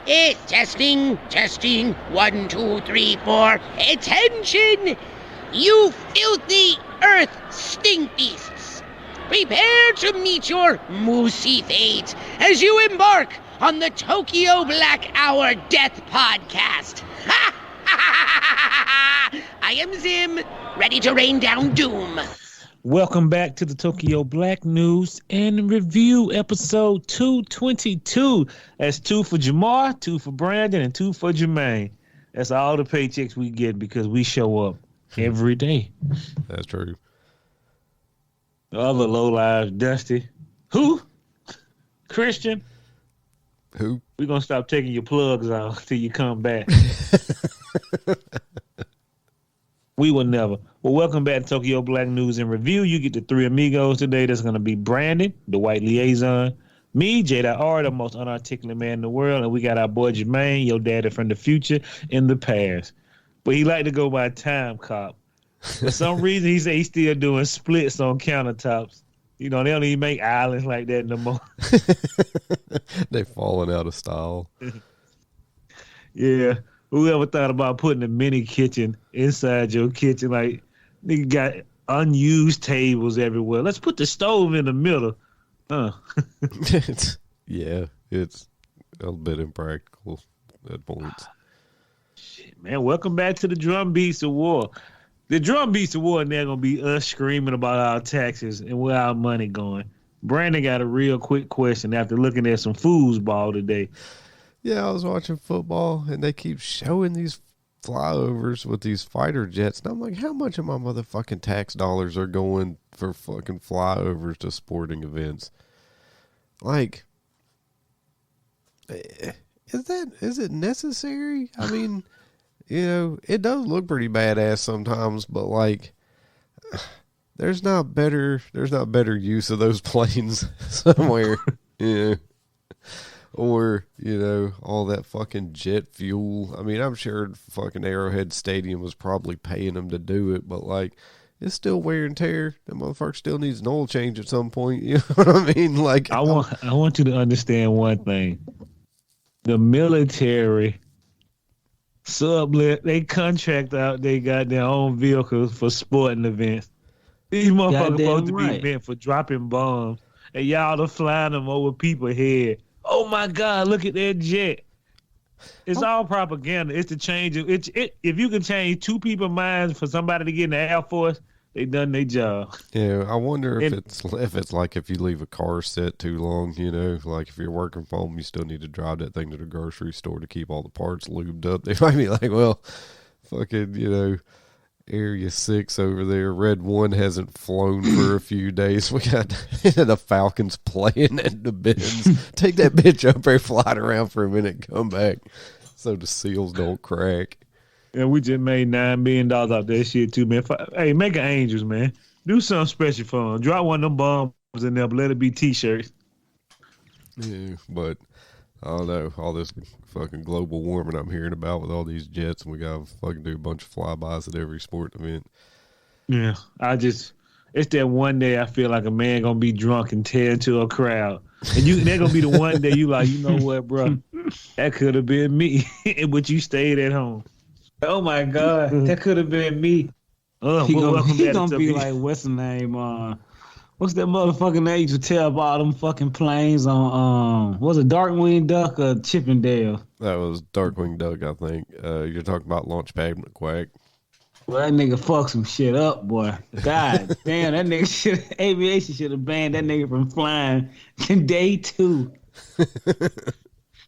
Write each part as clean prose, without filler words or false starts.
Testing. 1, 2, 3, 4. Attention! You filthy earth stink beasts! Prepare to meet your moosey fate as you embark on the Tokyo Black Hour Death Podcast. I am Zim, ready to rain down doom. Welcome back to the Tokyo Black News and Review, episode 222. That's 2 for Jamar, 2 for Brandon, and 2 for Jermaine. That's all the paychecks we get because we show up every day. That's true. The other lowlives, Dusty. Who? Christian. Who? We're going to stop taking your plugs off till you come back. We will never. Well, welcome back to Tokyo Black News and Review. You get the three amigos today. That's going to be Brandon, the white liaison, me, J.R., the most unarticulate man in the world, and we got our boy Jermaine, your daddy from the future, in the past. But he like to go by Time Cop. For some reason, he say he's still doing splits on countertops. You know, they don't even make islands like that no more. They falling out of style. Yeah. Whoever thought about putting a mini kitchen inside your kitchen? Like, nigga got unused tables everywhere. Let's put the stove in the middle. Yeah, it's a bit impractical at points. Shit, man. Welcome back to the Drum Beats of War. The Drum Beats of War, and they're going to be us screaming about our taxes and where our money going. Brandon got a real quick question after looking at some foosball today. Yeah, I was watching football, and they keep showing these flyovers with these fighter jets, and I'm like, how much of my motherfucking tax dollars are going for fucking flyovers to sporting events? Like, is it necessary? I mean, you know, it does look pretty badass sometimes, but like, there's not better use of those planes somewhere, you know. Or, you know, all that fucking jet fuel. I mean, I'm sure fucking Arrowhead Stadium was probably paying them to do it, but, like, it's still wear and tear. That motherfucker still needs an oil change at some point. You know what I mean? Like, I want you to understand one thing. The military sublet, they contract out, they got their own vehicles for sporting events. These motherfuckers supposed to be meant for dropping bombs, and y'all are flying them over people's head. Oh my God! Look at that jet. It's all propaganda. It's the change. If you can change two people's minds for somebody to get in the Air Force, they done their job. Yeah, I wonder if it's like if you leave a car set too long. You know, like if you're working from home, you still need to drive that thing to the grocery store to keep all the parts lubed up. They might be like, well, fucking, you know, Area 6 over there, Red 1 hasn't flown for a few days. We got the Falcons playing at the bins. Take that bitch up there, fly it around for a minute, come back so the seals don't crack. Yeah, we just made $9 million off that shit too, man. Hey, make an Angels, man. Do something special for them. Drop one of them bombs in there, but let it be T-shirts. Yeah, but I don't know, all this fucking global warming I'm hearing about with all these jets, and we got to fucking do a bunch of flybys at every sport event. Yeah, it's that one day I feel like a man going to be drunk and tear into a crowd. And they're going to be the one day you like, you know what, bro, that could have been me, but you stayed at home. Oh, my God, that could have been me. He gonna be like, what's the name? What's that motherfucking name to tell about them fucking planes on, was it Darkwing Duck or Chippendale? That was Darkwing Duck, I think. You're talking about Launchpad McQuack. Well, that nigga fucked some shit up, boy. God damn, that nigga aviation should have banned that nigga from flying day 2.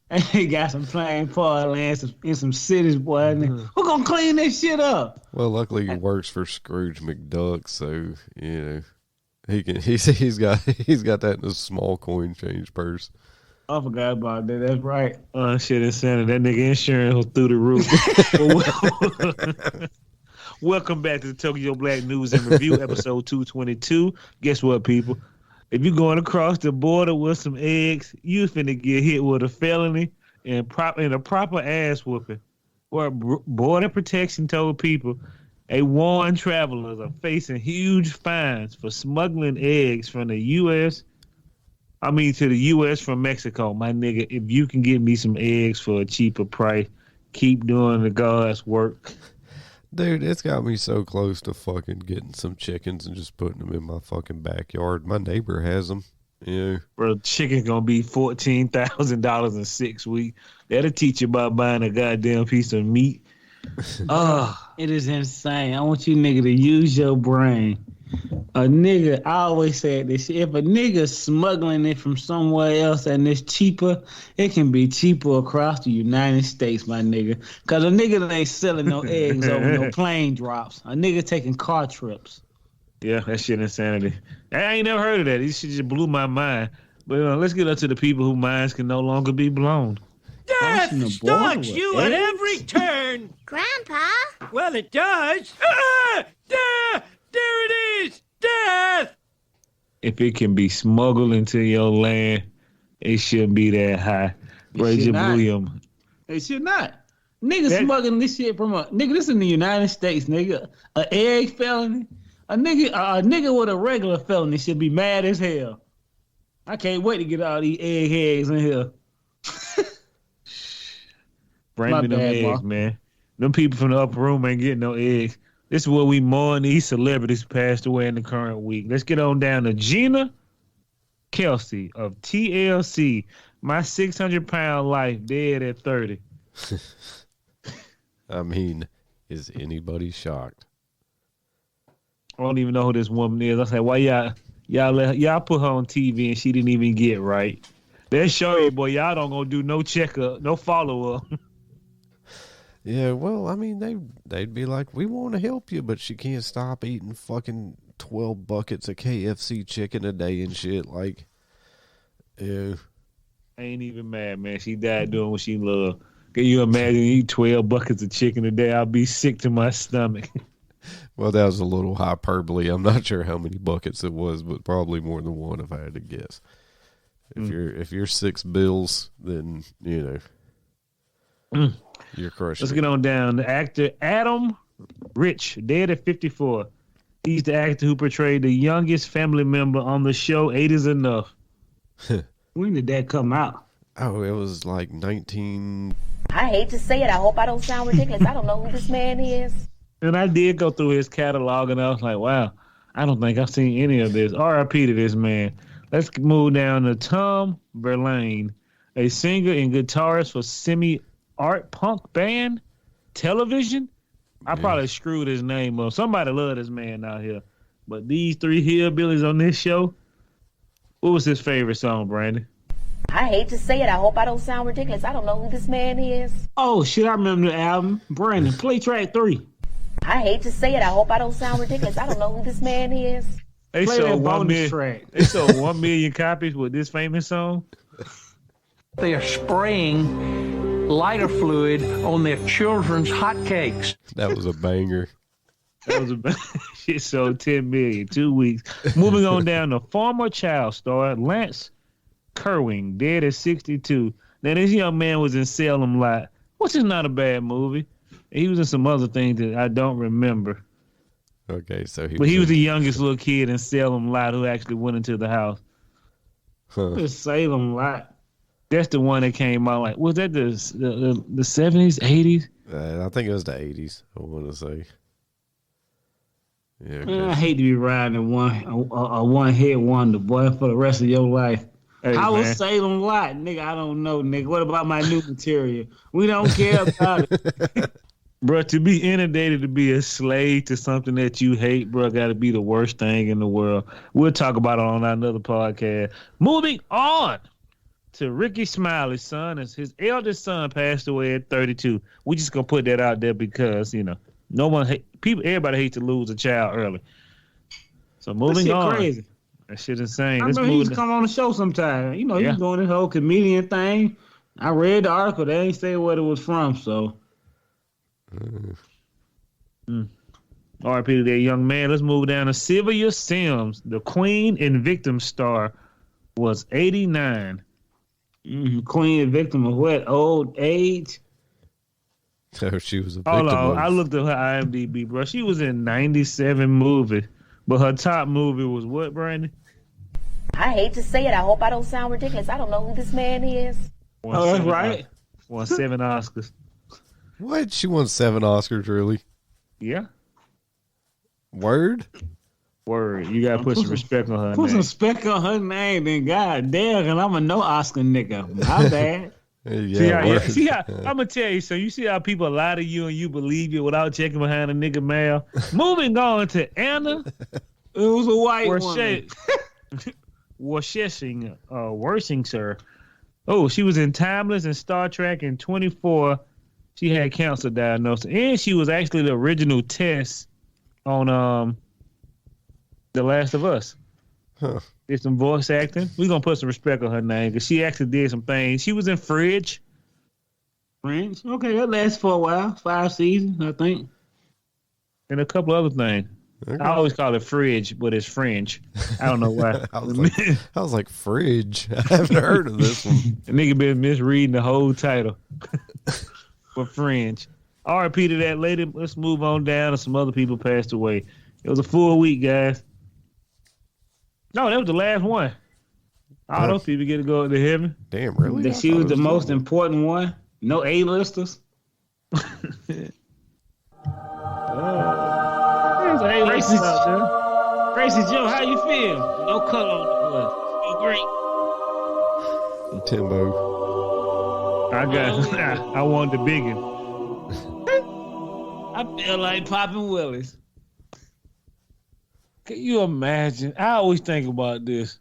And he got some plane part lands in some cities, boy. Who gonna clean this shit up? Well, luckily he works for Scrooge McDuck, so, you know. He's got that in a small coin change purse. I forgot about that. That's right. Shit, insanity. That nigga insurance was through the roof. Welcome back to the Tokyo Black News and Review, episode 222. Guess what, people? If you're going across the border with some eggs, you finna get hit with a felony and a proper ass whooping. Where Border Protection told people warned travelers are facing huge fines for smuggling eggs from the U.S. I mean, to the U.S. from Mexico, my nigga. If you can get me some eggs for a cheaper price, keep doing the God's work. Dude, it's got me so close to fucking getting some chickens and just putting them in my fucking backyard. My neighbor has them. Yeah. Bro, chicken's gonna be $14,000 in 6 weeks. That'll teach you about buying a goddamn piece of meat. It is insane. I want you nigga to use your brain. A nigga, I always said this, if a nigga smuggling it from somewhere else and it's cheaper, it can be cheaper across the United States, my nigga. Because a nigga that ain't selling no eggs over no plane drops. A nigga taking car trips. Yeah, that shit insanity. I ain't never heard of that. This shit just blew my mind. But let's get up to the people whose minds can no longer be blown. Death stalks you at every turn. Grandpa? Well, it does. Death! There it is! Death! If it can be smuggled into your land, it shouldn't be that high. Raging William. It should not. Nigga smuggling this shit from nigga, this in the United States, nigga. An egg felony. A nigga with a regular felony should be mad as hell. I can't wait to get all these eggs in here. Bring me them eggs, man. Them people from the upper room ain't getting no eggs. This is what we mourn these celebrities passed away in the current week. Let's get on down to Gina Kelsey of TLC. My 600-pound life, dead at 30. I mean, is anybody shocked? I don't even know who this woman is. I said, why y'all put her on TV and she didn't even get right? They show you, boy, y'all don't gonna do no checkup, no follow-up. Yeah, well, I mean, they'd be like, we want to help you, but she can't stop eating fucking 12 buckets of KFC chicken a day and shit. Like, yeah. I ain't even mad, man. She died doing what she loved. Can you imagine eat 12 buckets of chicken a day? I'll be sick to my stomach. Well, that was a little hyperbole. I'm not sure how many buckets it was, but probably more than one if I had to guess. If you're $6 then you're crushing. Let's get on down. The actor Adam Rich, dead at 54. He's the actor who portrayed the youngest family member on the show 8 is Enough. When did that come out? Oh, it was like 19. I hate to say it. I hope I don't sound ridiculous. I don't know who this man is. And I did go through his catalog, and I was like, wow, I don't think I've seen any of this. R.I.P. to this man. Let's move down to Tom Verlaine, a singer and guitarist for semi-art punk band Television. I probably screwed his name up. Somebody love this man out here. But these three hillbillies on this show, what was his favorite song, Brandon? I hate to say it. I hope I don't sound ridiculous. I don't know who this man is. Oh, shit, I remember the album. Brandon, play track 3. I hate to say it. I hope I don't sound ridiculous. I don't know who this man is. They Play sold that 1 bonus million. track. They sold 1 million copies with this famous song. They are spraying lighter fluid on their children's hotcakes. That was a banger. That was a shit sold 10 million 2 weeks. Moving on down to former child star Lance Kerwing, dead at 62. Now this young man was in Salem Lot, which is not a bad movie. He was in some other things that I don't remember. Okay, so he was the youngest little kid in Salem Lot who actually went into the house. Huh. Salem Lot. That's the one that came out like, was that the 70s, 80s? I think it was the 80s, I want to say. Yeah, okay. Man, I hate to be riding a one-hit wonder, boy, for the rest of your life. Hey, How man. was Salem Lot? Nigga, I don't know, nigga. What about my new material? We don't care about it. Bro, to be inundated, to be a slave to something that you hate, bro, got to be the worst thing in the world. We'll talk about it on another podcast. Moving on to Ricky Smiley's son. As his eldest son passed away at 32. We just going to put that out there because, everybody hates to lose a child early. So moving on. Crazy. That shit insane. I Let's remember he move used to come on the show sometime. He's doing this whole comedian thing. I read the article. They ain't say what it was from, so. R.I.P. to that young man. Let's move down to Sylvia Sims, the Queen and Victim star, was 89. Queen and Victim of what? Old age? So she was a victim. Hold on. of... I looked at her IMDb, bro. She was in 97 movies, but her top movie was what, Brandon? I hate to say it. I hope I don't sound ridiculous. I don't know who this man is. Won that's 7 right. Won 7 Oscars. What? She won 7 Oscars, really? Yeah. Word? Word. You gotta put some respect on her Put some name. respect on her name, then god damn, and I'm a no Oscar nigga. My bad. Yeah, See how I'm gonna tell you. So you see how people lie to you and you believe it without checking behind a nigga mail. Moving on to Anna It was a white woman. Worsinger. Oh, she was in Timeless and Star Trek in 24. She had cancer diagnosis, and she was actually the original Tess on The Last of Us. Huh. Did some voice acting. We're gonna put some respect on her name because she actually did some things. She was in Fridge. French. Okay, that lasts for a while. 5 seasons, I think. And a couple other things. Okay. I always call it Fridge, but it's French. I don't know why. I was like, fridge. I haven't heard of this one. The nigga been misreading the whole title for Fringe. RIP to that lady. Let's move on down. Some other people passed away. It was a full week, guys. No, that was the last one. All those people get to go to heaven. Damn, really? That she was the most important one. No A-listers. Gracie Joe, how you feel? No cut on the blood. Feel great. Timbo. I wanted the big one. I feel like popping willies. Can you imagine? I always think about this.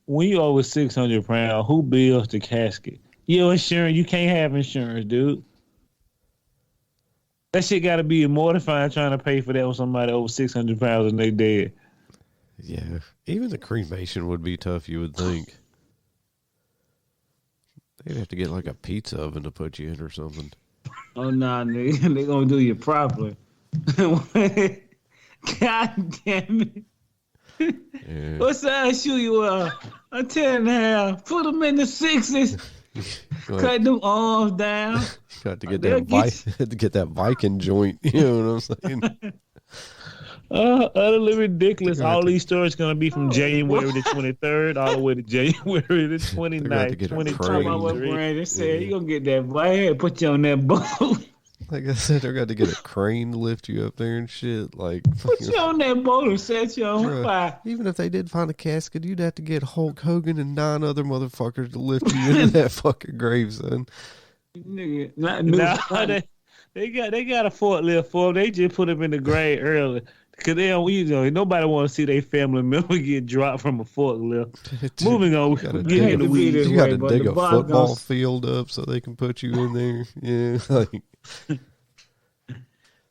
When you over 600 pounds, who builds the casket? Your insurance, you can't have insurance, dude. That shit got to be mortifying trying to pay for that with somebody over 600 pounds and they dead. Yeah. Even the cremation would be tough, you would think. They'd have to get like a pizza oven to put you in or something. Oh, nah, nigga. They gonna do you properly. God damn it. Yeah. What size shoe you are? A 10.5. Put them in the 6s. Cut them arms down. Got to get that Viking joint. You know what I'm saying? Utterly ridiculous. All these stories going to be from January the 23rd all the way to January the 29th, 2023. Brandon said, you going to get that Viking, put you on that boat. Like I said, they're got to get a crane to lift you up there and shit. Like, put you on that boat and set you on fire. Even if they did find a casket, you'd have to get Hulk Hogan and 9 other motherfuckers to lift you into that fucking grave, son. Nigga, they got a forklift for them. They just put them in the grave early. Because nobody want to see their family member get dropped from a forklift. Moving on. You got to dig a football field up so they can put you in there. Yeah, like...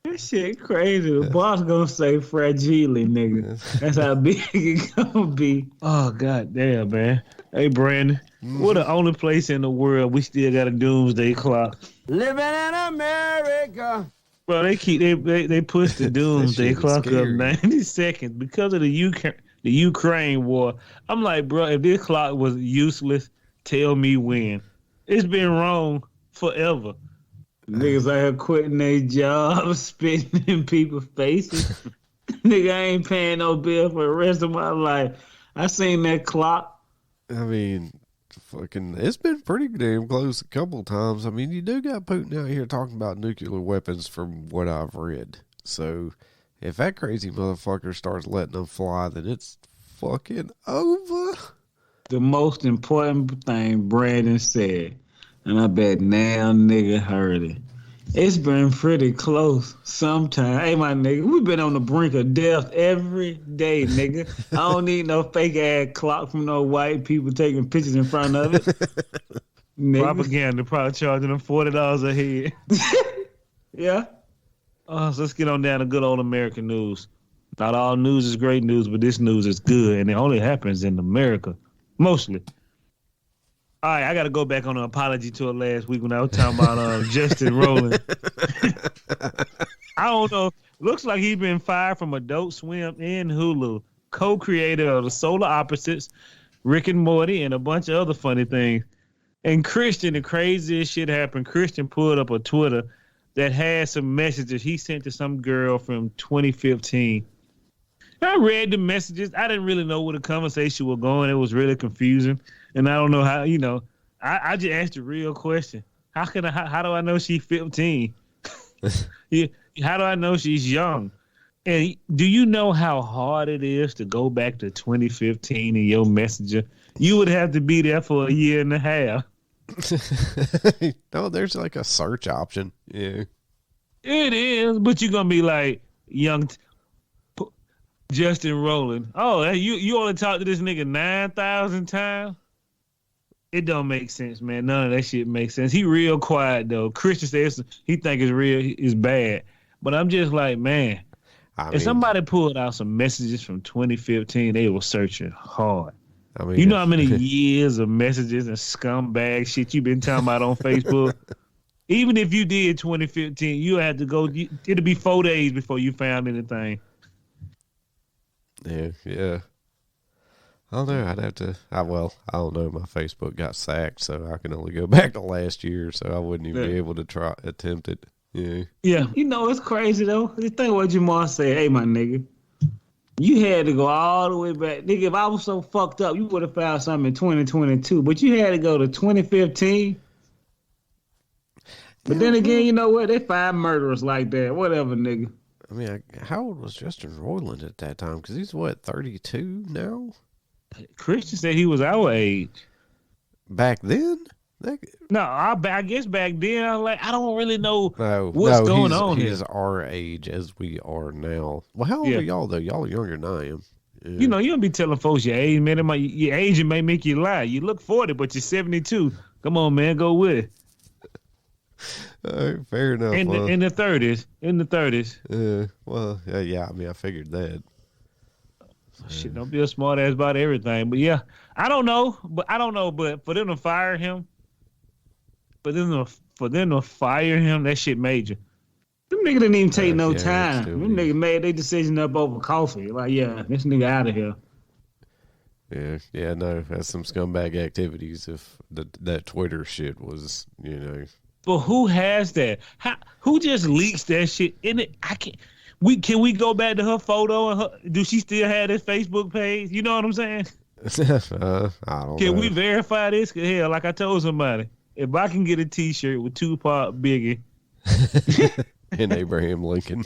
That shit crazy. The boss gonna say fragile, nigga. That's how big it gonna be. Oh, god damn, man. Hey, Brandon, we're the only place in the world we still got a doomsday clock. Living in America. Bro, they push the doomsday clock up 90 seconds because of the Ukraine war. I'm like, bro, if this clock was useless, tell me when. It's been wrong forever. Niggas out here quitting their jobs, spitting in people's faces. Nigga, I ain't paying no bill for the rest of my life. I seen that clock. I mean, it's been pretty damn close a couple times. I mean, you do got Putin out here talking about nuclear weapons from what I've read. So, if that crazy motherfucker starts letting them fly, then it's fucking over. The most important thing Brandon said, and I bet now nigga heard it. It's been pretty close sometime. Hey, my nigga, we been on the brink of death every day, nigga. I don't need no fake-ass clock from no white people taking pictures in front of it. Propaganda, probably charging them $40 a head. Yeah. So let's get on down to good old American news. Not all news is great news, but this news is good, and it only happens in America, mostly. All right, I got to go back on an apology tour last week when I was talking about Justin Rowland. I don't know. Looks like he's been fired from Adult Swim and Hulu, co-creator of The Solar Opposites, Rick and Morty, and a bunch of other funny things. And Christian, the craziest shit happened. Christian pulled up a Twitter that had some messages he sent to some girl from 2015. I read the messages. I didn't really know where the conversation was going. It was really confusing, and I don't know how. I just asked a real question. How do I know she's 15? Yeah, how do I know she's young? And do you know how hard it is to go back to 2015 in your messenger? You would have to be there for a year and a half. No, there's like a search option. Yeah. It is, but you're gonna be like young Justin Rowland. Oh, you only talked to this nigga 9,000 times. It don't make sense, man. None of that shit makes sense. He real quiet though. Christian says he think it's real is bad, but I'm just like, man. If somebody pulled out some messages from 2015, they were searching hard. I mean, you know how many years of messages and scumbag shit you've been talking about on Facebook? Even if you did 2015, you had to go. It'll be 4 days before you found anything. Yeah. I don't know. I'd have to. I don't know. My Facebook got sacked, so I can only go back to last year, so I wouldn't even be able to attempt it. Yeah. Yeah. It's crazy though. Just think what your mom said. Hey, my nigga, you had to go all the way back. Nigga, if I was so fucked up, you would have found something in 2022, but you had to go to 2015. But then again, you know what? They find murderers like that. Whatever, nigga. I mean, how old was Justin Roiland at that time? Because he's, 32 now? Christian said he was our age. Back then? No, I guess back then, I was like, I don't really know what's going on here. He's our age as we are now. Well, how old are y'all, though? Y'all are younger than I am. Yeah. You don't be telling folks your age, man. Your age may make you lie. You look 40, but you're 72. Come on, man, go with it. Fair enough. In the 30s. Yeah. I mean, I figured that. Shit, don't be a smart ass about everything. But yeah, I don't know. But for them to fire him, for them to fire him, that shit major. Them niggas didn't even take no time. Them niggas made their decision up over coffee. Like, yeah, this nigga out of here. Yeah, no, that's some scumbag activities. If that Twitter shit was, But who has that? Who just leaks that shit in it? I can't. Can we go back to her photo and do she still have this Facebook page? You know what I'm saying? I don't know. Can we verify this? Hell, like I told somebody, if I can get a T-shirt with Tupac, Biggie, and Abraham Lincoln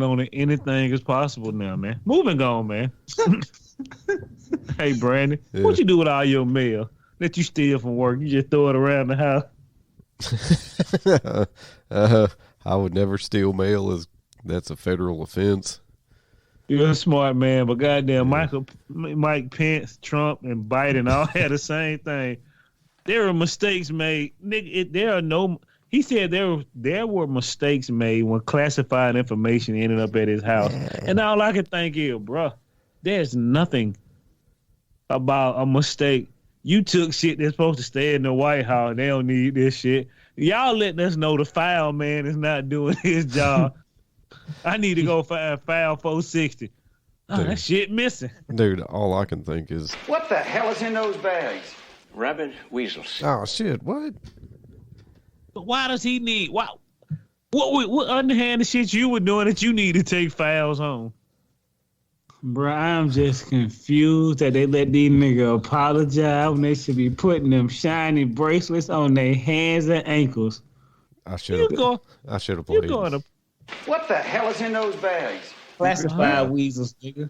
on it, anything is possible now, man. Moving on, man. Hey, Brandon, what you do with all your mail that you steal from work? You just throw it around the house? I would never steal mail. That's a federal offense. You're a smart man, but goddamn, Mike Pence, Trump, and Biden all had the same thing. There were mistakes made. Nigga, he said there were mistakes made when classified information ended up at his house. And all I can think is, bro, there's nothing about a mistake. You took shit that's supposed to stay in the White House. They don't need this shit. Y'all letting us know the file man is not doing his job. I need to go find file 460. Oh, that shit missing. Dude, all I can think is... What the hell is in those bags? Rabbit weasels. Oh, shit, what? But why does he need... What underhanded shit you were doing that you need to take files home? Bro, I'm just confused that they let these niggas apologize when they should be putting them shiny bracelets on their hands and ankles. I should have played. What the hell is in those bags? Classified weasels, nigga.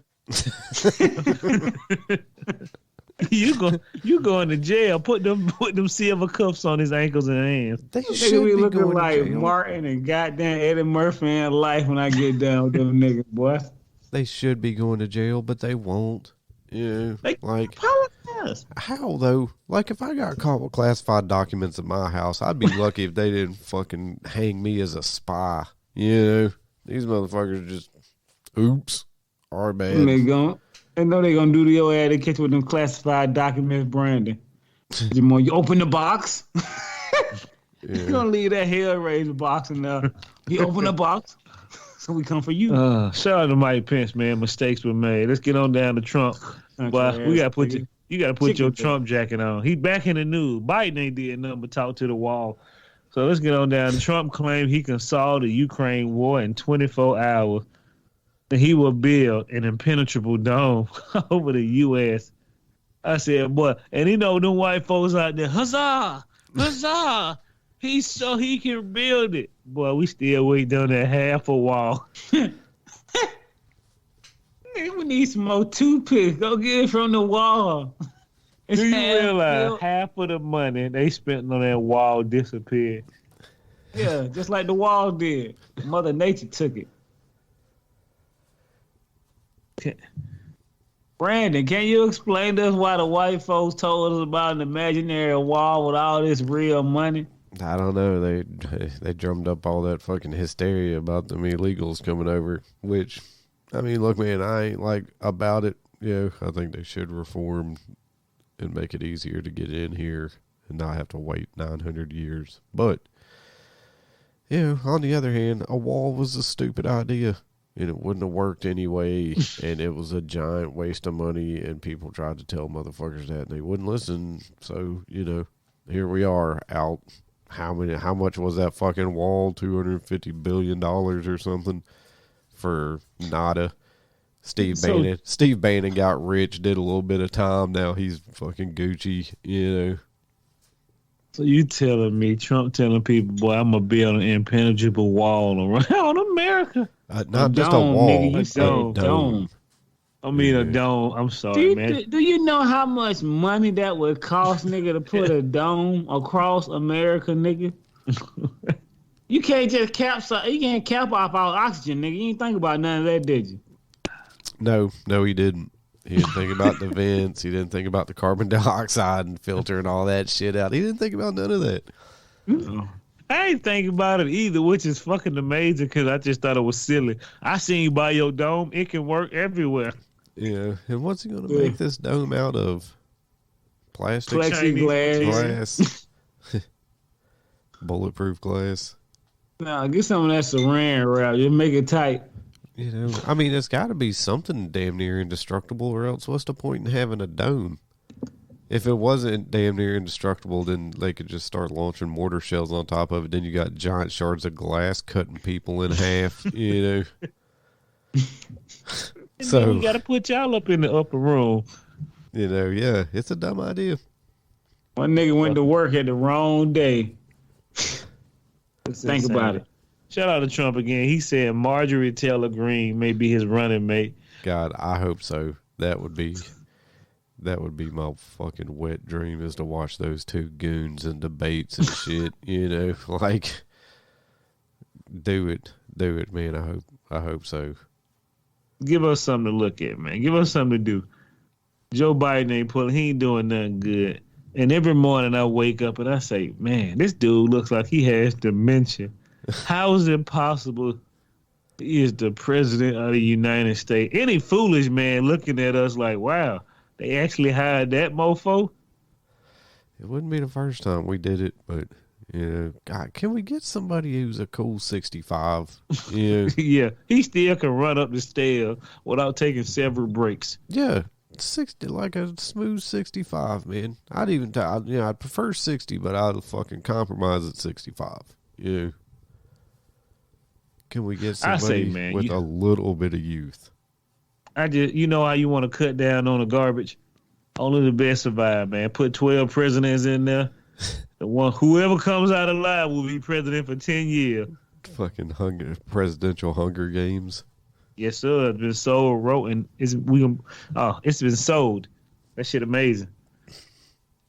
You going to jail? Put them silver cuffs on his ankles and hands. They should be looking like Martin and goddamn Eddie Murphy in life when I get down with them niggas, boy. They should be going to jail, but they won't. Yeah, how though? Like if I got caught with classified documents in my house, I'd be lucky if they didn't fucking hang me as a spy. These motherfuckers just, oops, are bad. They know they gonna do to your ass. They catch you with them classified documents, Brandon. You open the box. You gonna leave that Hellraiser box in there. You open the box, so we come for you. Shout out to Mike Pence, man. Mistakes were made. Let's get on down to Trump. But you gotta put your Trump jacket on. He back in the news. Biden ain't did nothing but talk to the wall. So let's get on down. Trump claimed he can solve the Ukraine war in 24 hours. And he will build an impenetrable dome over the U.S. I said, boy, and them white folks out there, huzzah, huzzah. He's so he can build it. Boy, we still waiting on that half a wall. We need some more toothpicks. Go get it from the wall. Do you realize half of the money they spent on that wall disappeared? Yeah, just like the wall did. Mother Nature took it. Brandon, can you explain to us why the white folks told us about an imaginary wall with all this real money? I don't know. They drummed up all that fucking hysteria about them illegals coming over, which, I mean, look, man, I ain't like about it. I think they should reform and make it easier to get in here and not have to wait 900 years. But, on the other hand, a wall was a stupid idea. And it wouldn't have worked anyway, and it was a giant waste of money, and people tried to tell motherfuckers that, and they wouldn't listen. So, here we are out. How much was that fucking wall? $250 billion or something for nada. Steve Bannon got rich, did a little bit of time. Now he's fucking Gucci, So you telling me, Trump telling people, boy, I'm going to build an impenetrable wall around America. Not just a wall, nigga, you said a dome. I mean a dome. I'm sorry, man. Do you know how much money that would cost, nigga, to put a dome across America, nigga? You can't just you can't cap off all oxygen, nigga. You ain't think about none of that, did you? No, he didn't. He didn't think about the vents. He didn't think about the carbon dioxide and filtering all that shit out. He didn't think about none of that. No. I ain't thinking about it either, which is fucking amazing because I just thought it was silly. I seen you buy your dome. It can work everywhere. Yeah. And what's he going to make this dome out of? Plastic? Plexiglass. Glass? Bulletproof glass? No, get some of that saran wrap. Just make it tight. I mean, it's got to be something damn near indestructible, or else what's the point in having a dome? If it wasn't damn near indestructible, then they could just start launching mortar shells on top of it. Then you got giant shards of glass cutting people in half, So you got to put y'all up in the upper room. Yeah, it's a dumb idea. One nigga went to work at the wrong day. Think about it. Shout out to Trump again. He said Marjorie Taylor Greene may be his running mate. God, I hope so. That would be my fucking wet dream, is to watch those two goons in debates and shit. Like, do it, man. I hope so. Give us something to look at, man. Give us something to do. Joe Biden he ain't doing nothing good. And every morning I wake up and I say, man, this dude looks like he has dementia. How is it possible he is the president of the United States? Any foolish man looking at us like, wow, they actually hired that mofo? It wouldn't be the first time we did it, but, God, can we get somebody who's a cool 65? Yeah, he still can run up the stairs without taking several breaks. Yeah, 60, like a smooth 65, man. I'd prefer 60, but I'd fucking compromise at 65. Yeah. Can we get somebody with a little bit of youth? How you want to cut down on the garbage? Only the best survive, man. Put 12 presidents in there. Whoever comes out alive will be president for 10 years. Fucking presidential Hunger Games. Yes, sir. It's been sold, it's been sold. That shit amazing.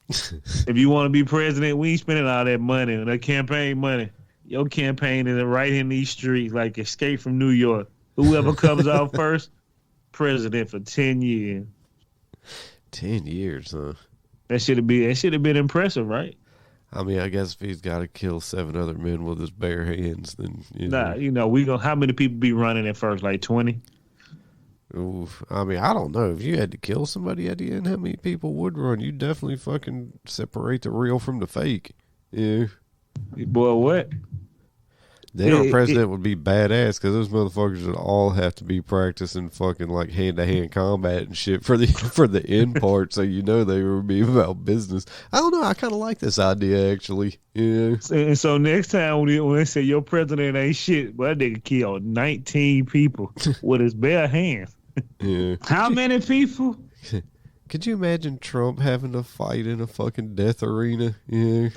If you want to be president, we ain't spending all that money, that campaign money. Your campaign is right in these streets, like Escape from New York. Whoever comes out first, president for 10 years. 10 years, huh? That should have been impressive, right? I mean, I guess if he's got to kill 7 other men with his bare hands, then how many people be running at first? Like 20? Oof. I mean, I don't know. If you had to kill somebody at the end, how many people would run? You definitely fucking separate the real from the fake. Yeah. Boy, what? Then our president would be badass because those motherfuckers would all have to be practicing fucking like hand-to-hand combat and shit for the end part, so you know they would be about business. I don't know. I kind of like this idea actually. Yeah. And so next time when they say your president ain't shit, well, that nigga killed 19 people with his bare hands. Yeah. How many people? Could you imagine Trump having to fight in a fucking death arena? Yeah.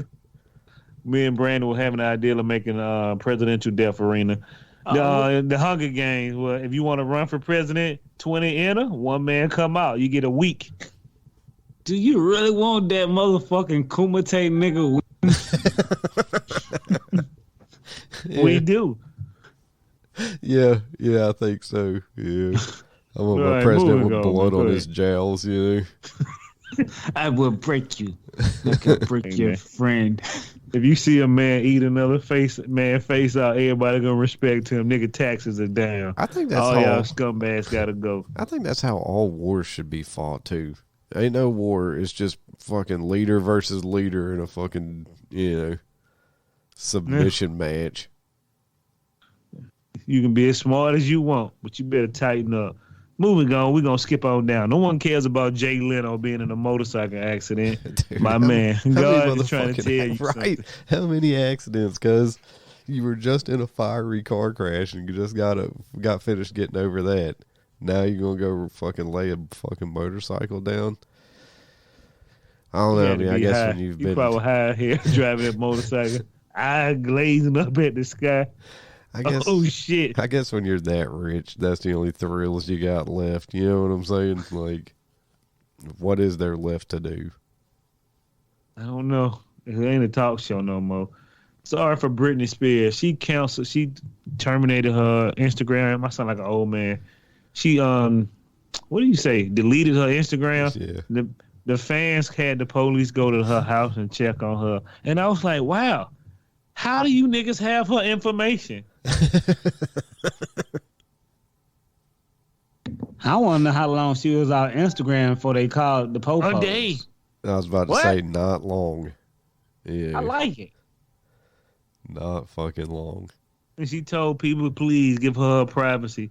Me and Brandon were having the idea of making a presidential death arena. The Hunger Games. Well, if you want to run for president, 20 enter, one man come out. You get a week. Do you really want that motherfucking Kumite nigga? Yeah. We do. Yeah, I think so. Yeah. I want my Right, president moving with on, blood man. on Go his jowls, you know. I will break you. I can break your Amen. friend. If you see a man eat another face out, everybody gonna respect him. Nigga, taxes are down. I think that's all how y'all scumbags gotta go. I think that's how all wars should be fought too. Ain't no war. It's just fucking leader versus leader in a fucking, submission match. You can be as smart as you want, but you better tighten up. Moving on, we're gonna skip on down. No one cares about Jay Leno being in a motorcycle accident. Dude, My man, how many God is trying to motherfucking- tell you right? something. How many accidents? Because you were just in a fiery car crash and you just got finished getting over that. Now you're gonna go fucking lay a fucking motorcycle down. I don't know. You I had to mean, I be guess high. when you've You been, probably high here driving that motorcycle, eye glazing up at the sky. I guess. Oh shit! I guess when you're that rich, that's the only thrills you got left. You know what I'm saying? Like, what is there left to do? I don't know. It ain't a talk show no more. Sorry for Britney Spears. She terminated her Instagram. I sound like an old man. She what do you say? Deleted her Instagram. Yeah. The fans had the police go to her house and check on her, and I was like, wow, how do you niggas have her information? I want to know how long she was on Instagram before they called the Popo. A day. I was about to What? say not long. Yeah. I like it. Not fucking long. And she told people, please give her privacy.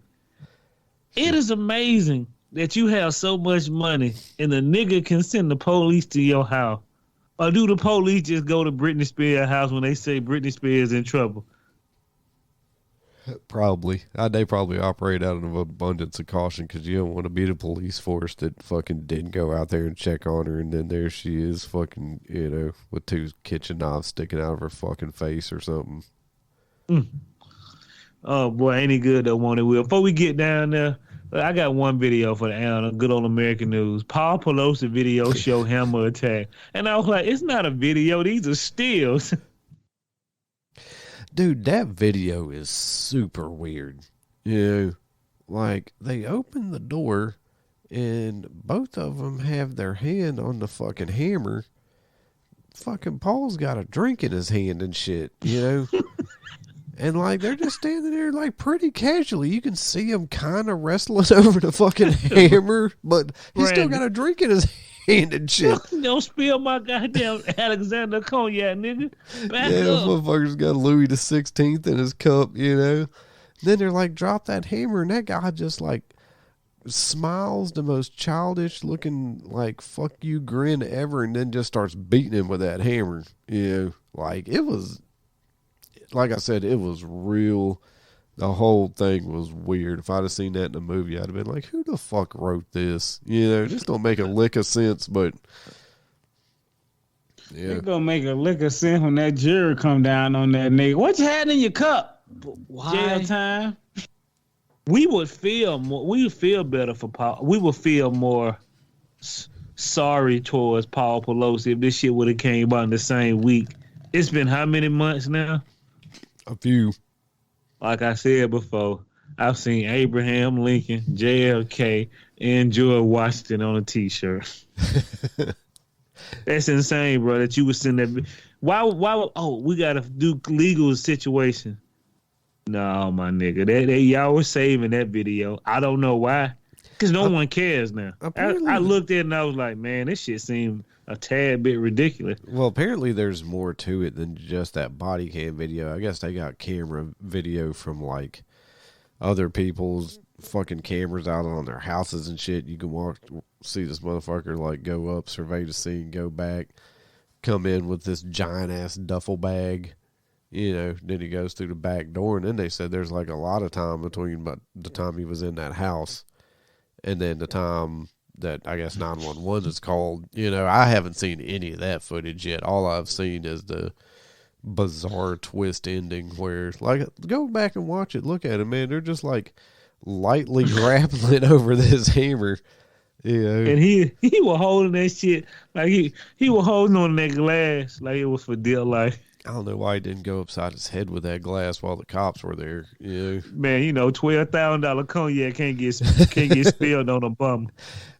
It is amazing that you have so much money and the nigga can send the police to your house. Or do the police just go to Britney Spears' house when they say Britney Spears in trouble? Probably. They probably operate out of abundance of caution because you don't want to be the police force that fucking didn't go out there and check on her, and then there she is fucking, with two kitchen knives sticking out of her fucking face or something. Oh boy, ain't he good though, won't it, Will? Before we get down there, I got one video for the good old American news. Paul Pelosi video show hammer attack. And I was like, it's not a video, these are stills. Dude, that video is super weird. Like, they open the door and both of them have their hand on the fucking hammer. Fucking Paul's got a drink in his hand and shit, And, like, they're just standing there, like, pretty casually. You can see him kind of wrestling over the fucking hammer, but he's still got a drink in his hand and shit. Don't spill my goddamn Alexander cognac, nigga. Back Yeah, this up. motherfucker's got Louis the 16th in his cup, Then they're like, drop that hammer, and that guy just, like, smiles the most childish looking, like, fuck you grin ever, and then just starts beating him with that hammer. Like, it was... Like I said, it was real. The whole thing was weird. If I'd have seen that in a movie, I'd have been like, who the fuck wrote this? This don't make a lick of sense, but yeah. It's gonna make a lick of sense when that jury come down on that nigga. What you had in your cup? Why? Jail time. We would feel more. We would feel better for Paul. We would feel more sorry towards Paul Pelosi if this shit would have came out in the same week. It's been how many months now? A few. Like I said before, I've seen Abraham Lincoln, JFK, and George Washington on a T-shirt. That's insane, bro. That you would send that. Why? Oh, we gotta do legal situation. No, my nigga, y'all were saving that video. I don't know why, Because no one cares now. I looked at it and I was like, man, this shit seemed a tad bit ridiculous. Well, apparently there's more to it than just that body cam video. I guess they got camera video from like other people's fucking cameras out on their houses and shit. You can see this motherfucker like go up, survey the scene, go back, come in with this giant ass duffel bag. You know, then he goes through the back door, and then they said there's like a lot of time between the time he was in that house and then the time that I guess 911 is called. You know, I haven't seen any of that footage yet. All I've seen is the bizarre twist ending where, like, go back and watch it. Look at it, man. They're just like lightly grappling over this hammer. You know? And he was holding that shit like he was holding on that glass like it was for dear life. I don't know why he didn't go upside his head with that glass while the cops were there. You know? Man, you know, $12,000 cognac can't get spilled on a bum.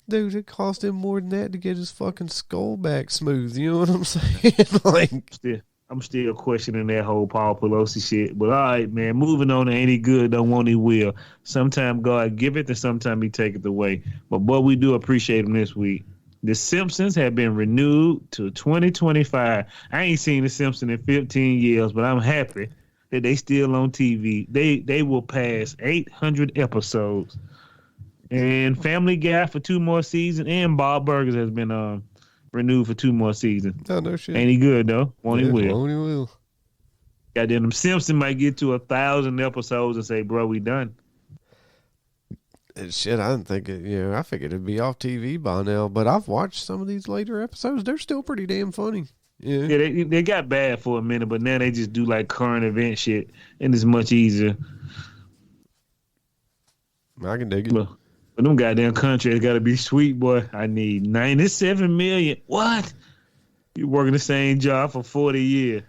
Dude, it cost him more than that to get his fucking skull back smooth. You know what I'm saying? Like, I'm still questioning that whole Paul Pelosi shit. But all right, man, moving on to Ain't He Good, Don't Want He Will. Sometimes God give it and sometimes he take it away. But boy, we do appreciate him this week. The Simpsons have been renewed to 2025. I ain't seen The Simpsons in 15 years, but I'm happy that they still on TV. They will pass 800 episodes. And Family Guy for 2 more seasons, and Bob Burgers has been renewed for 2 more seasons. Oh, no shit. Ain't he good, though? Won't he will. Won't he will. Goddamn, them Simpsons might get to 1,000 episodes and say, bro, we done. And shit, I didn't think it, you know, I figured it'd be off TV by now, but I've watched some of these later episodes. They're still pretty damn funny. Yeah, they got bad for a minute, but now they just do like current event shit, and it's much easier. I can dig it. But them goddamn contracts got to be sweet, boy. I need $97 million. What? You working the same job for 40 years.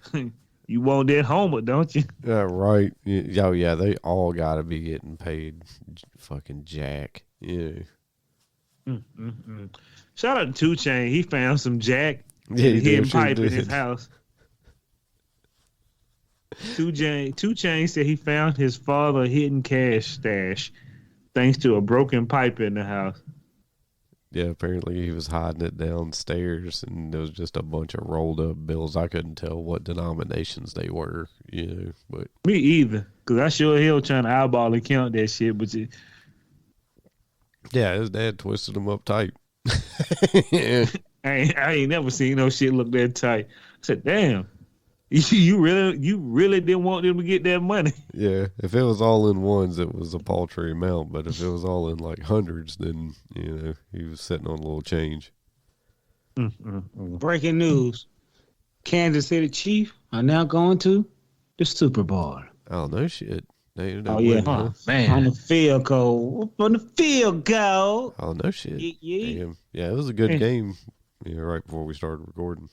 You want that homer, don't you? Yeah, right. Oh, yeah, they all got to be getting paid fucking jack. Yeah. Shout out to 2 Chainz. He found some jack Yeah, he hidden sure pipe in did. his house. 2 Chainz said he found his father hidden cash stash thanks to a broken pipe in the house. Yeah, apparently he was hiding it downstairs, and there was just a bunch of rolled up bills. I couldn't tell what denominations they were, you know. But Me either, because I sure hell trying to eyeball and count that shit, but yeah, his dad twisted him up tight. Yeah. I ain't never seen no shit look that tight. I said, damn, you really didn't want them to get that money. Yeah, if it was all in ones, it was a paltry amount. But if it was all in like hundreds, then, you know, he was sitting on a little change. Breaking news. Kansas City Chiefs are now going to the Super Bowl. Oh, no shit. They Oh, yeah. winning, huh? Man. On the field goal. On the field goal. Oh, no shit. Yeah. Damn. Yeah, it was a good game. Yeah, right before we started recording.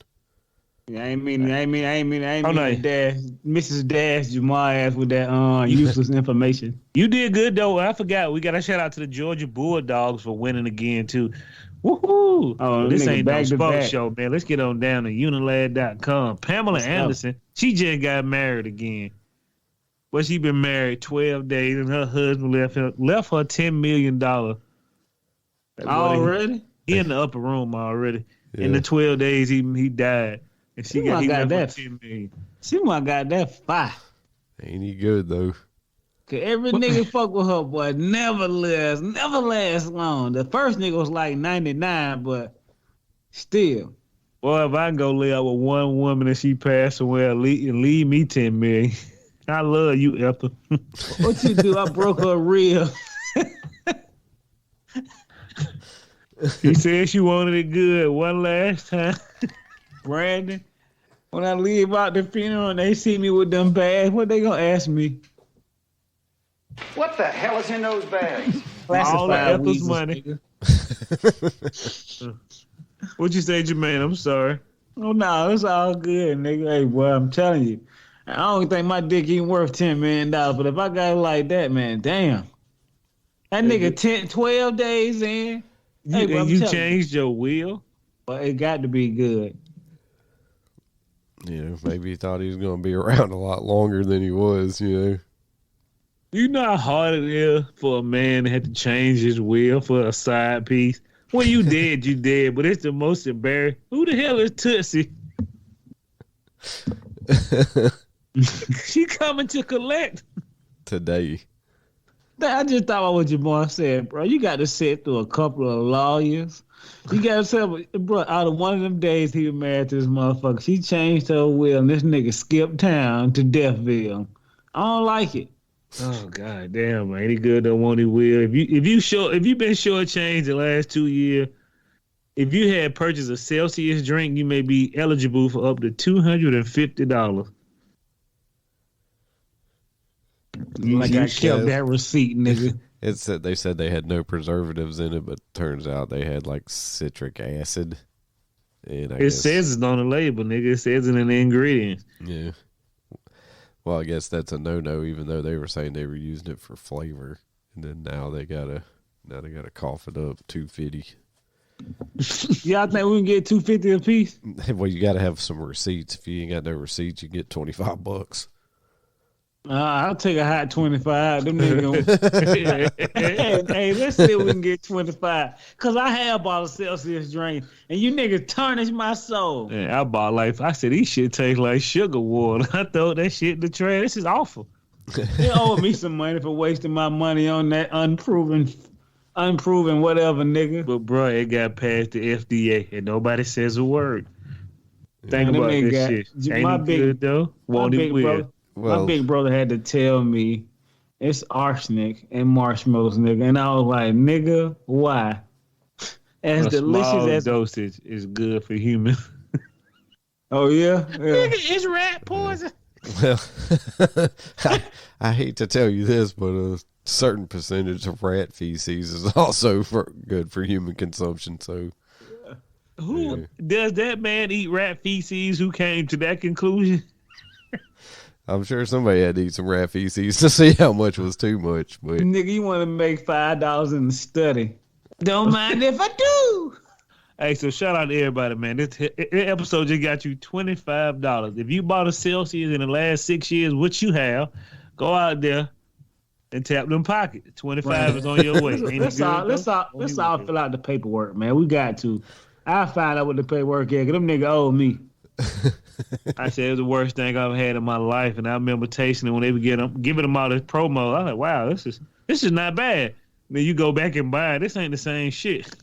I ain't mean no. to dash Mrs. Dash Jamal ass with that useless information. You did good though. I forgot. We got a shout out to the Georgia Bulldogs for winning again too. Woohoo! Oh, this nigga, ain't no back to sports back. show, man. Let's get on down to Unilad.com. Pamela Anderson, she just got married again. But she been married 12 days, and her husband left her $10 million. Already? He in the upper room already. Yeah. In the 12 days, he died. And he got left that. her $10 million. Someone got that fire. Ain't he good, though? Cause every nigga fuck with her, boy, never lasts long. The first nigga was like 99, but still. Boy, if I can go lay out with one woman and she passed away and leave me $10 million. I love you, Ethel. What you do? I broke her rib. She said she wanted it good one last time. Brandon, when I leave out the funeral and they see me with them bags, what they gonna ask me? What the hell is in those bags? All of Classified Ethel's weasels, money. nigga. What'd you say, Jermaine? I'm sorry. Oh no, it's all good, nigga. Hey, boy, I'm telling you, I don't think my dick even worth $10 million. But if I got it like that, man, damn, that nigga 12 days in. Hey, boy, I'm You telling changed your will? But it got to be good. You know, maybe he thought he was going to be around a lot longer than he was, you know. You know how hard it is for a man to have to change his will for a side piece? When you dead, you dead, but it's the most embarrassing. Who the hell is Tootsie? She coming to collect. Today. I just thought about what your boy said, bro. You got to sit through a couple of lawyers. You got to tell, bro, out of one of them days he was married to this motherfucker, she changed her will and this nigga skipped town to Deathville. I don't like it. Oh god damn, man. He good don't want he will. If you been shortchanged the last 2 years, if you had purchased a Celsius drink, you may be eligible for up to $250. Like I kept that receipt, nigga. They said they had no preservatives in it, but turns out they had like citric acid. And It says it's on the label, nigga. It says it in the ingredients. Yeah. Well, I guess that's a no-no, even though they were saying they were using it for flavor, and then now they gotta cough it up $250. Y'all think we can get $250 a piece? Well, you gotta have some receipts. If you ain't got no receipts, you get $25. I'll take a hot 25. Them niggas. Hey, let's see if we can get 25. Cause I have bought a Celsius drink, and you niggas tarnish my soul. Yeah, I bought I said these shit taste like sugar water. I throw that shit in the trash. This is awful. They owe me some money for wasting my money on that unproven whatever, nigga. But bro, it got past the FDA, and nobody says a word. Think about this shit. Ain't it good though? Won't it will? My big brother had to tell me it's arsenic and marshmallows, nigga. And I was like, nigga, why? As a delicious small as dosage is good for humans. Oh, yeah? Nigga, it's rat poison. Well, I hate to tell you this, but a certain percentage of rat feces is also good for human consumption. So, who does that man eat rat feces? Who came to that conclusion? I'm sure somebody had to eat some rat feces to see how much was too much. But nigga, you want to make $5 in the study? Don't mind if I do. Hey, so shout out to everybody, man. This episode just got you $25. If you bought a Celsius in the last 6 years, which you have, go out there and tap them pockets. 25 is on your way. Let's all fill out the paperwork, man. We got to. I'll find out what the paperwork is, because them nigga owe me. I said it was the worst thing I've had in my life, and I remember tasting it when they were giving them all this promo. I was like, wow, this is not bad. Then you go back and buy it. This ain't the same shit.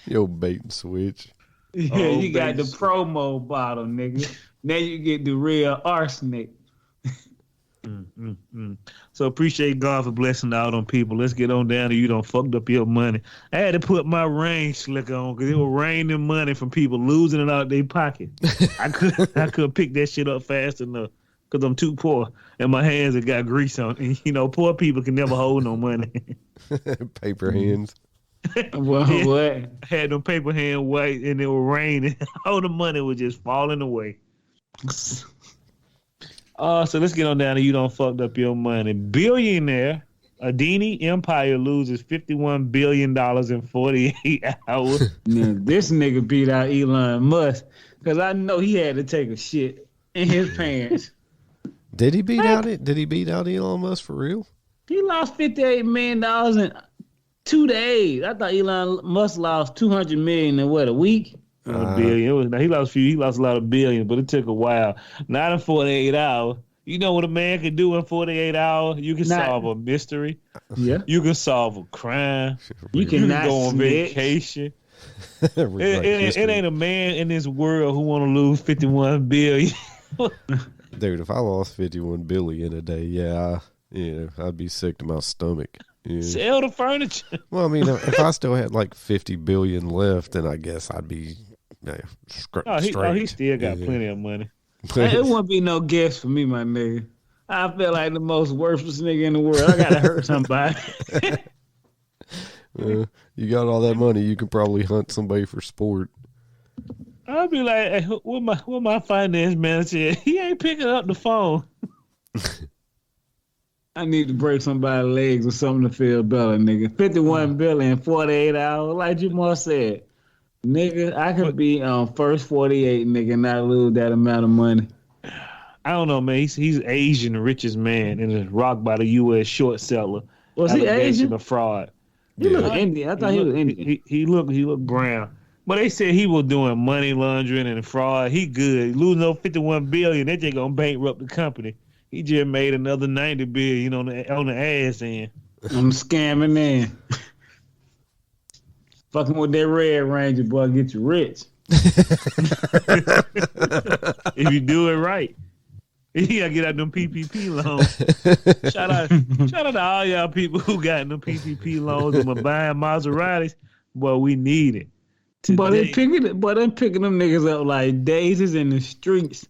Yo, bait and switch. Yeah, you got the promo bottle, nigga. Now you get the real arsenic. So appreciate God for blessing out on people. Let's get on down to you done fucked up your money. I had to put my rain slicker on because it was raining money from people losing it out of their pocket. I couldn't pick that shit up fast enough because I'm too poor and my hands have got grease on. And, poor people can never hold no money. Paper hands. Well, what? I had them paper hand white and it was raining. All the money was just falling away. So let's get on down to you done fucked up your money. Billionaire Adini Empire loses $51 billion in 48 hours. Now, this nigga beat out Elon Musk because I know he had to take a shit in his pants. Did he beat out it? Did he beat out Elon Musk for real? He lost $58 million in 2 days. I thought Elon Musk lost $200 million in a week? A billion. He lost a lot of billions, but it took a while. Not in 48 hours. You know what a man can do in 48 hours? You can solve a mystery. Yeah. You can solve a crime. You can go on vacation. It ain't a man in this world who want to lose $51 billion. Dude, if I lost $51 billion a day, I'd be sick to my stomach. Yeah. Sell the furniture. Well, I mean, if I still had like $50 billion left, then I guess I'd be straight. He still got plenty of money. It won't be no guess for me, my nigga. I feel like the most worthless nigga in the world. I gotta hurt somebody. You got all that money, you could probably hunt somebody for sport. I'll be like, hey, where my finance manager? He ain't picking up the phone. I need to break somebody's legs or something to feel better, nigga. 51 billion, 48 hours, like Jamal said. Nigga, I could be on first 48, nigga, and not lose that amount of money. I don't know, man. He's Asian, the richest man, and is rocked by the U.S. short seller. Was he allegation Asian? of fraud. He looked Yeah. Indian. I thought he was Indian. He looked brown. But they said he was doing money laundering and fraud. He good. Losing over $51 billion. They just gonna bankrupt the company. He just made another $90 billion on the ass end. I'm scamming in. Fucking with that Red Ranger, boy, get you rich. If you do it right. You gotta get out them PPP loans. Shout out to all y'all people who got them PPP loans and were buying Maseratis. Boy, we need it. But they picking them niggas up like daisies in the streets.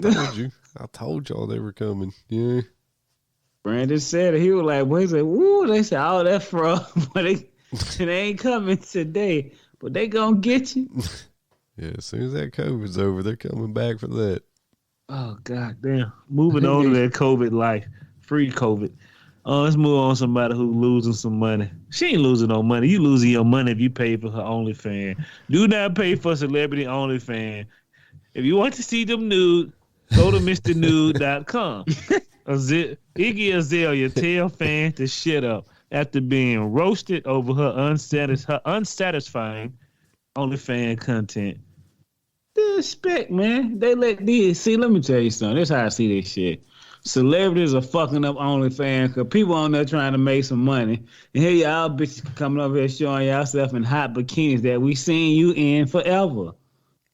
I told y'all they were coming. Yeah. Brandon said it. He was like, boy, he said, woo, they said, all that fraud, but they ain't coming today. But they gonna get you. Yeah, as soon as that COVID's over, they're coming back for that. Oh, God damn. Moving on to that COVID life. Free COVID. Let's move on to somebody who's losing some money. She ain't losing no money. You losing your money if you pay for her OnlyFans. Do not pay for celebrity OnlyFans. If you want to see them nude, go to MrNude.com. Iggy Azelia tell fans to shut up after being roasted over her unsatisfying OnlyFans content. Respect, man. They let these see. Let me tell you something. This is how I see this shit. Celebrities are fucking up OnlyFans because people on there trying to make some money, and here y'all bitches coming over here showing yourself in hot bikinis that we seen you in forever.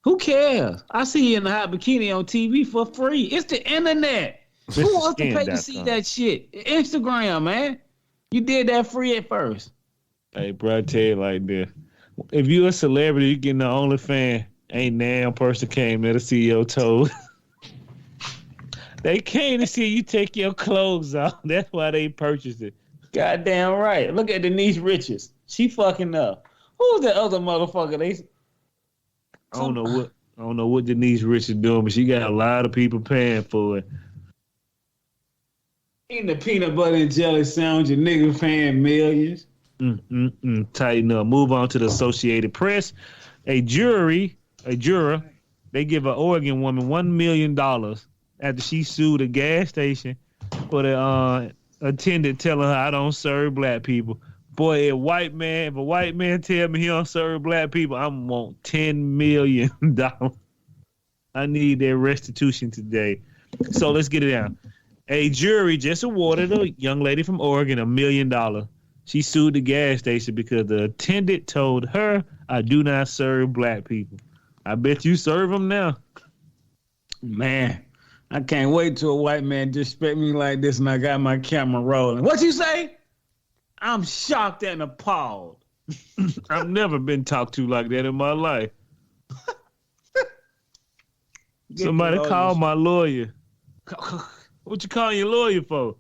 Who cares? I see you in a hot bikini on TV for free. It's the internet. Who wants to pay to see that shit? Instagram, man. You did that free at first. Hey, bro, I tell you like this. If you a celebrity, you getting the OnlyFans. Ain't now person came there, the CEO told. They came to see you take your clothes off. That's why they purchased it. Goddamn right. Look at Denise Richards. She fucking up. Who's that other motherfucker? I don't know what Denise Richards doing, but she got a lot of people paying for it. Eating the peanut butter and jelly sandwich, a nigga paying millions. Tighten up. Move on to the Associated Press. A juror, they give an Oregon woman $1 million after she sued a gas station for the attendant telling her, I don't serve black people. Boy, if a white man tell me he don't serve black people, I want $10 million. I need that restitution today. So let's get it down. A jury just awarded a young lady from Oregon $1 million. She sued the gas station because the attendant told her, I do not serve black people. I bet you serve them now. Man, I can't wait till a white man disrespect me like this and I got my camera rolling. What you say? I'm shocked and appalled. I've never been talked to like that in my life. Somebody call my lawyer. What you calling your lawyer for?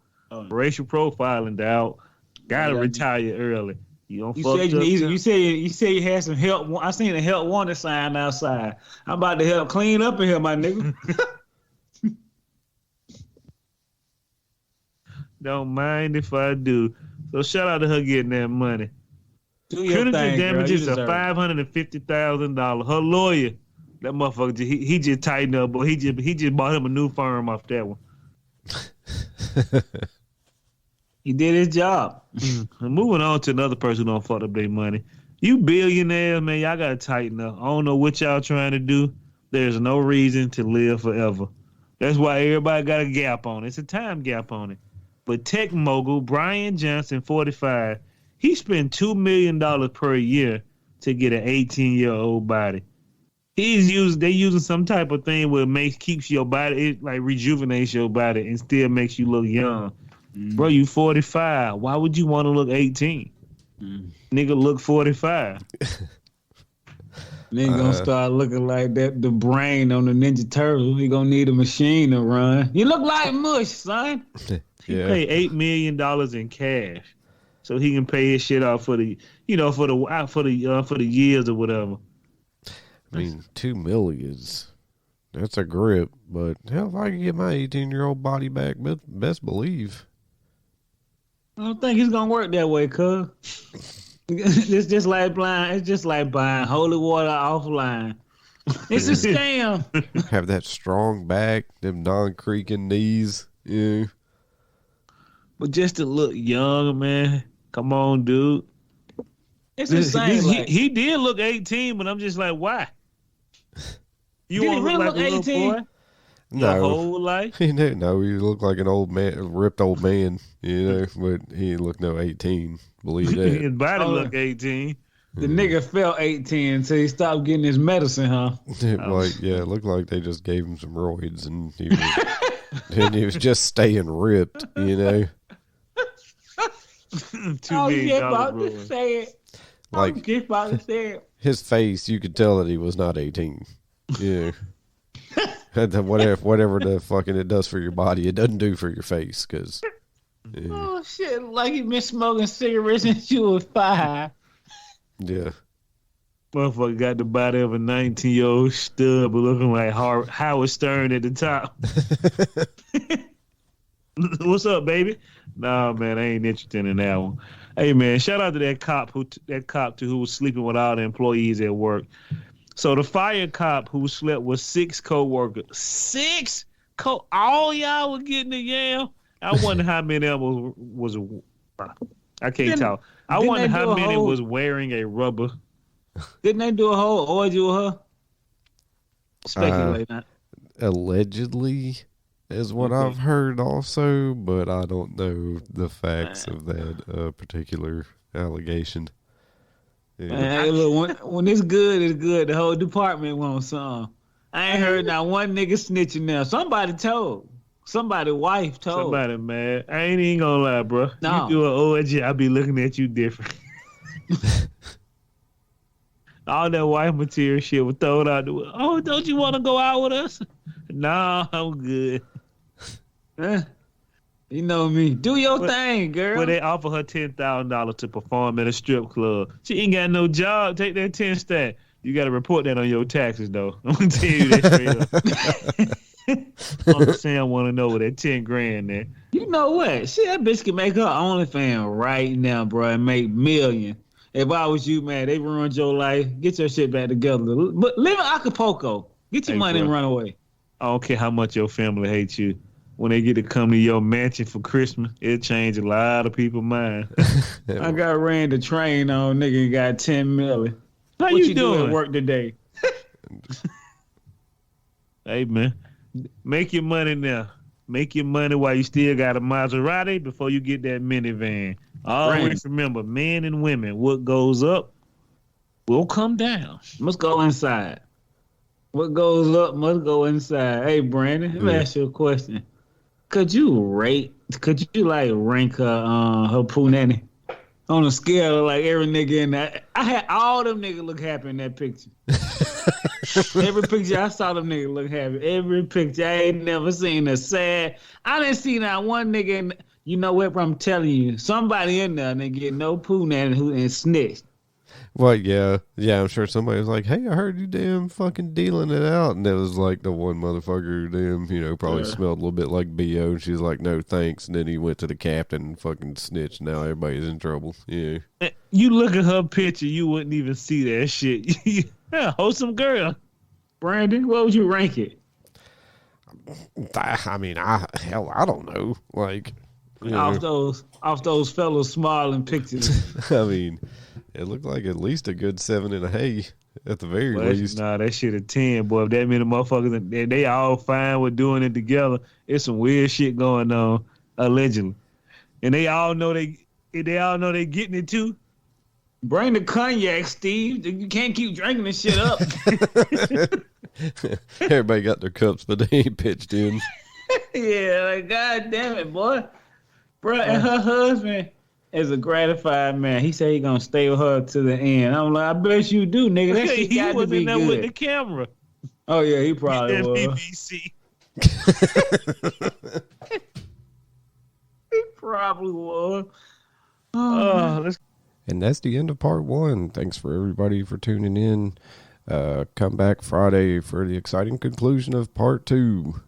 Racial profiling, dog. Gotta retire early. You say you had some help. I seen a help wanted sign outside. I'm about to help clean up in here, my nigga. Don't mind if I do. So shout out to her getting that money. Critical damages are $550,000. Her lawyer, that motherfucker, he just tightened up, but he just bought him a new firm off that one. He did his job. Moving on to another person who don't fuck up their money. You billionaires, man, y'all gotta tighten up. I don't know what y'all trying to do. There's no reason to live forever. That's why everybody got a gap on it. It's a time gap on it. But tech mogul Brian Johnson, 45, he spent $2 million per year to get an 18-year-old body. They using some type of thing where it keeps your body, it like rejuvenates your body and still makes you look young. Bro, you 45. Why would you want to look 18? Nigga look 45. Nigga gonna start looking like that. The brain on the Ninja Turtles. He gonna need a machine to run. You look like mush, son. He paid $8 million in cash, so he can pay his shit off for the years or whatever. I mean, $2 million. That's a grip, but hell, if I can get my 18-year-old body back, best believe. I don't think it's gonna work that way, cuz. It's just like buying holy water offline. It's a scam. Have that strong back, them non-creaking knees. Yeah. But just to look young, man. Come on, dude. It's insane. He did look 18, but I'm just like, why? You Did he want to really look like look a little 18? boy? Your whole life? He didn't know. He looked like an old man, a ripped old man, but he didn't look no 18. Believe that. His body looked 18. The nigga felt 18 until he stopped getting his medicine, huh? It looked like they just gave him some roids and he was just staying ripped, $2 million about to say it. Like, just about to say it. His face, you could tell that he was not 18. Yeah. whatever the fucking it does for your body, it doesn't do for your face. Cause, yeah. Oh, shit. Like he been smoking cigarettes since you was 5. Yeah. Motherfucker got the body of a 19-year-old stud, but looking like Howard Stern at the top. What's up, baby? Nah, man, I ain't interested in that one. Hey, man, shout out to that cop who was sleeping with all the employees at work. So the fire cop who slept with 6 co-workers, all y'all were getting the yam. I wonder how many of them was I can't tell. I wonder how many was wearing a rubber. Didn't they do a whole orgy with her? Speculate that. Allegedly is what I've heard also, but I don't know the facts of that particular allegation. Yeah. Hey, look, when it's good, the whole department wants some. I ain't heard not one nigga snitching now. Somebody told. Somebody wife told. Somebody mad. I ain't even gonna lie, bro. No. You do an orgy, I be looking at you different. All that wife material shit was thrown out the way. Oh, don't you want to go out with us? Nah, I'm good. You know me. Do your thing, girl. Well, they offer her $10,000 to perform at a strip club. She ain't got no job. Take that 10 stat. You got to report that on your taxes, though. I'm going to tell you that straight up. Uncle Sam want to know what that 10 grand there. You know what? Shit, that bitch can make her OnlyFans right now, bro, and make millions. If I was you, man, they ruined your life. Get your shit back together. But live in Acapulco. Get your money and run away. I don't care how much your family hates you. When they get to come to your mansion for Christmas, it'll change a lot of people's mind. I got ran the train on nigga and got 10 million. How what you doing? Do at work today? Hey, man, make your money now. Make your money while you still got a Maserati before you get that minivan. Always remember, men and women, what goes up will come down. Must go inside. What goes up must go inside. Hey, Brandon, let me ask you a question. Could you rank her punani on a scale of like every nigga in that? I had all them niggas look happy in that picture. Every picture I saw them niggas look happy. Every picture. I ain't never seen a sad. I didn't see not one nigga. You know what? I'm telling you, somebody in there and they get no punani and snitched. Well, yeah, I'm sure somebody was like, "Hey, I heard you damn fucking dealing it out," and it was like the one motherfucker who damn, probably smelled a little bit like BO, and she's like, "No, thanks," and then he went to the captain and fucking snitched. Now everybody's in trouble. Yeah. You look at her picture, you wouldn't even see that shit. Yeah, wholesome girl. Brandon, what would you rank it? I mean, I don't know. Like, off those fellows smiling pictures. I mean, it looked like at least a good 7.5 at the very least. Nah, that shit a 10, boy. If that many motherfuckers, they all fine with doing it together. It's some weird shit going on, allegedly, and they all know they getting it too. Bring the cognac, Steve. You can't keep drinking this shit up. Everybody got their cups, but they ain't pitched in. Yeah, like, God damn it, boy. Bro, and her husband is a gratified man. He said he gonna stay with her to the end. I'm like, I bet you do, nigga. That shit he got was to be in there good. with the camera. Oh yeah, he probably was. BBC. He probably was. And that's the end of part 1. Thanks for everybody for tuning in. Come back Friday for the exciting conclusion of part 2.